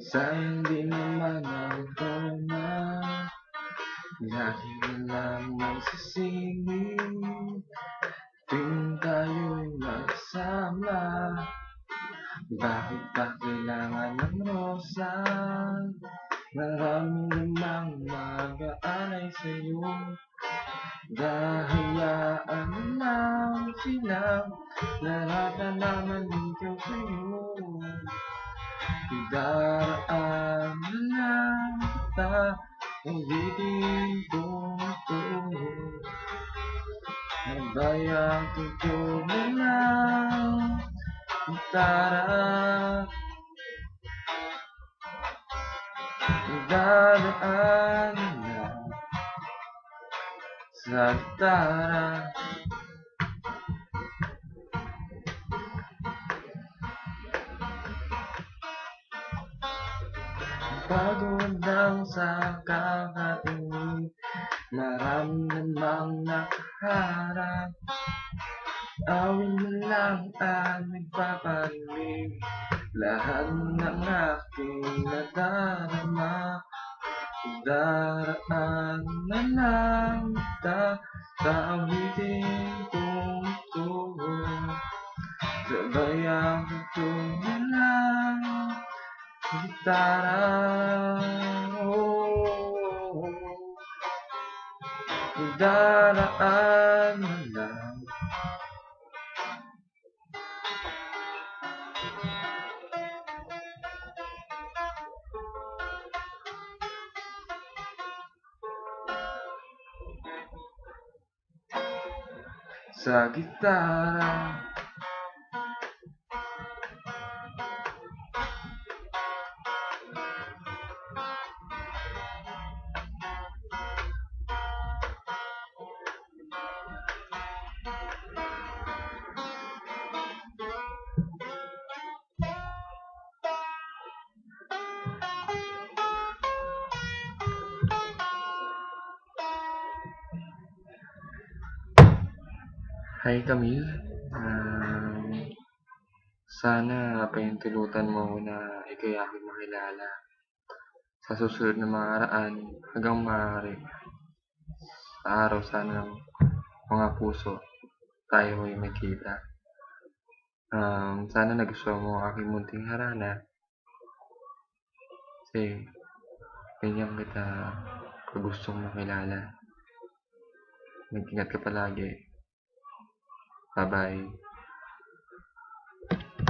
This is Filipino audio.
Sa hindi naman ako na lagi na lang magsisingin tuwing tayo'y magsama. Bakit ba kailangan ng rosas? Marami namang mag-aalay sa'yo. Dahayaan mo lang silang nararanaman ikaw sa'yo. Daraan na lang kita, ulitin kong ito. Nabayang tugtog na lang, tara. Dadaan na sa gitara. Pagod lang sa kakatingin, marami namang nakaharap. Awin mo lang ang nagpaparinig, lahat ng aking nadarama. Daraan na lang kita, taawitin kong ito. Sabay ang tugtog na lang, gitara. Daraan na lang. Sa gitara. Hi Camille, sana pahintulutan mo ako na ika'y aking makilala sa susunod na mga araan hanggang maaari. Sa araw sana ng mga puso tayo ay magkita. Sana nagustuhan mo ang aking munting harana kasi ganyan kita kagustong makilala. Mag-ingat ka palagi. Bye-bye.